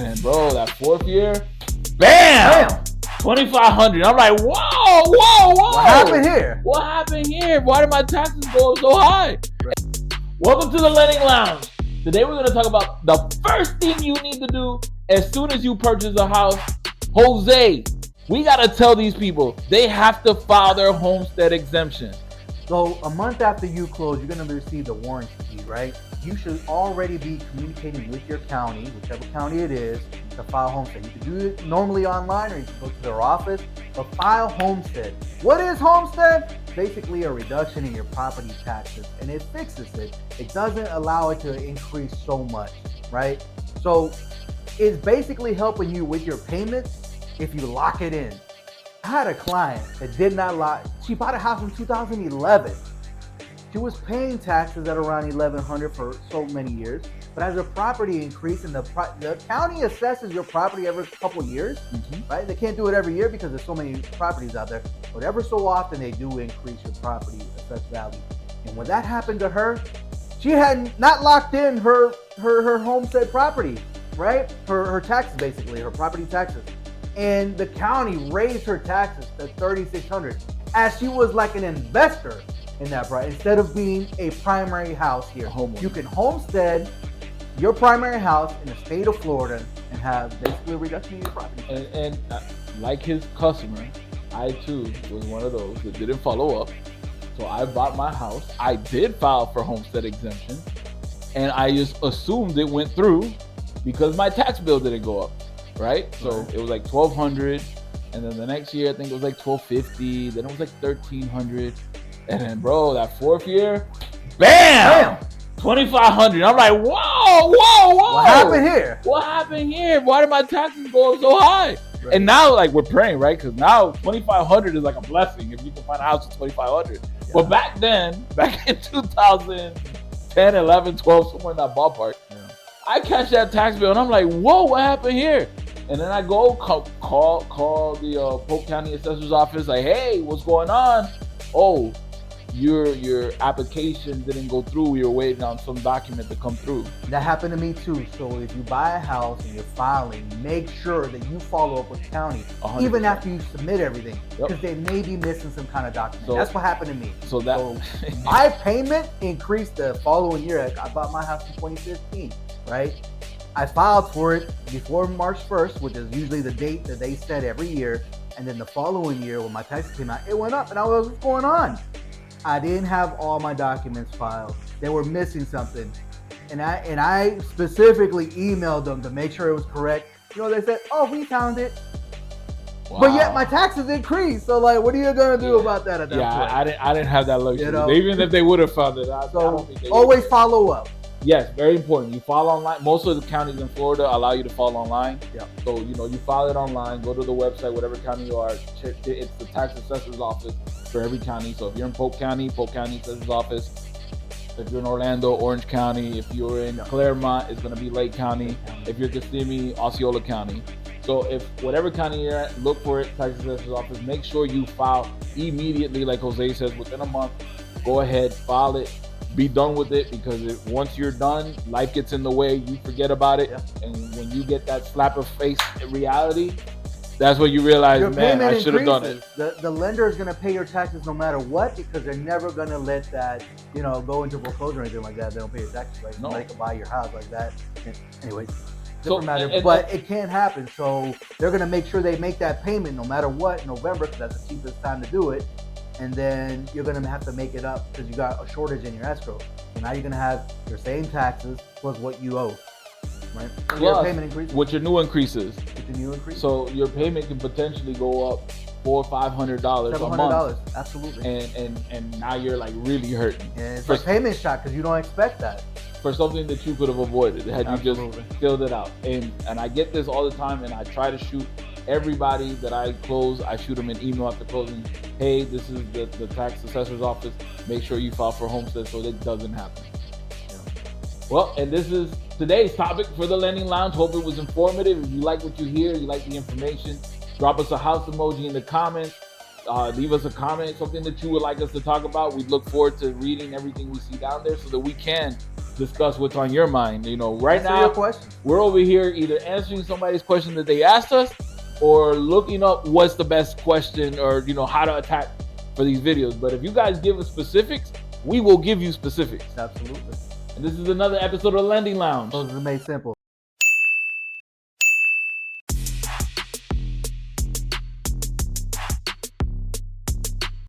And bro, that fourth year, bam! 2,500. I'm like, whoa. What happened here? What happened here? Why did my taxes go up so high? Welcome to the Lending Lounge. Today we're going to talk about the first thing you need to do as soon as you purchase a house. Jose, we got to tell these people they have to file their homestead exemption. So a month after you close, you're going to receive the warranty deed, right? You should already be communicating with your county, whichever county it is, to file homestead. You can do it normally online or you can go to their office, but file homestead. What is homestead? Basically a reduction in your property taxes, and it fixes it. It doesn't allow it to increase so much, right? So it's basically helping you with your payments if you lock it in. I had a client that did not lock. She bought a house in 2011. She was paying taxes at around $1,100 for so many years, but as her property increased and the county assesses your property every couple of years, right? They can't do it every year because there's so many properties out there, but ever so often they do increase your property assessed value. And when that happened to her, she had not locked in her homestead property, right? Her taxes, basically, her property taxes. And the county raised her taxes to $3,600 as she was like an investor in that price instead of being a primary house here. You can homestead your primary house in the state of Florida and have basically a reduction in your property. And like his customer, I too was one of those that didn't follow up. So I bought my house. I did file for homestead exemption, and I just assumed it went through because my tax bill didn't go up, right? So it was like $1,200, and then the next year I think it was like $1,250. Then it was like $1,300. And then, bro, that fourth year, bam! 2,500. I'm like, whoa. What happened here? What happened here? Why did my taxes go up so high? Right. And now, like, we're praying, right? Because now 2,500 is like a blessing if you can find a house at 2,500. Yeah. But back then, back in 2010, 11, 12, somewhere in that ballpark, I catch that tax bill and I'm like, whoa, what happened here? And then I go call the Polk County Assessor's Office, like, hey, what's going on? Oh, your application didn't go through. You're waiting on some document to come through. That happened to me too. So if you buy a house and you're filing, make sure that you follow up with the county 100%. Even after you submit everything, because they may be missing some kind of document. So, that's what happened to me. So my payment increased the following year. I bought my house in 2015, right? I filed for it before March 1st, which is usually the date that they set every year. And then the following year, when my taxes came out, it went up, and I was, what's going on? I didn't have all my documents filed. They were missing something. And I specifically emailed them to make sure it was correct. You know, they said, oh, we found it. Wow. But yet my taxes increased. So, like, what are you going to do about that at that point? I didn't have that luxury. You know? Even if they would have found it, I don't think they always follow up. Yes, very important. You file online. Most of the counties in Florida allow you to file online. Yeah. So, you file it online, go to the website, whatever county you are. It's the tax assessor's office for every county. So if you're in Polk County Assessor's Office. If you're in Orlando, Orange County. If you're in Claremont, it's going to be Lake County. If you're Kissimmee, Osceola County. So if whatever county you're at, look for it, tax assessor's office. Make sure you file immediately, like Jose says, within a month. Go ahead, file it. Be done with it, because once you're done, life gets in the way. You forget about it, and when you get that slap of face reality, that's when you realize, man, I should have done it. The lender is going to pay your taxes no matter what, because they're never going to let that go into foreclosure or anything like that. They don't pay your taxes, right? Nobody can buy your house like that. Anyway, different matter, but it can happen. So they're going to make sure they make that payment no matter what in November, because that's the cheapest time to do it. And then you're going to have to make it up because you got a shortage in your escrow. So now you're going to have your same taxes plus what you owe, right? So your payment increases. With your new increases. So your payment can potentially go up $400 or $500 a month. Absolutely. And now you're like really hurting. And it's a payment shock because you don't expect that. For something that you could have avoided had you just filled it out. And I get this all the time, and I try to shoot everybody that I close. I shoot them an email after closing. Hey, this is the tax assessor's office. Make sure you file for homestead so that doesn't happen. Well, and this is today's topic for the Lending Lounge. Hope it was informative. If you like what you hear, you like the information, drop us a house emoji in the comments. Leave us a comment, something that you would like us to talk about. We look forward to reading everything we see down there so that we can discuss what's on your mind. You know, right Answer your now questions. we're over here either answering somebody's question that they asked us or looking up what's the best question or, you know, how to attack for these videos. But if you guys give us specifics, we will give you specifics. Absolutely. And this is another episode of Lending Lounge. So this is made simple.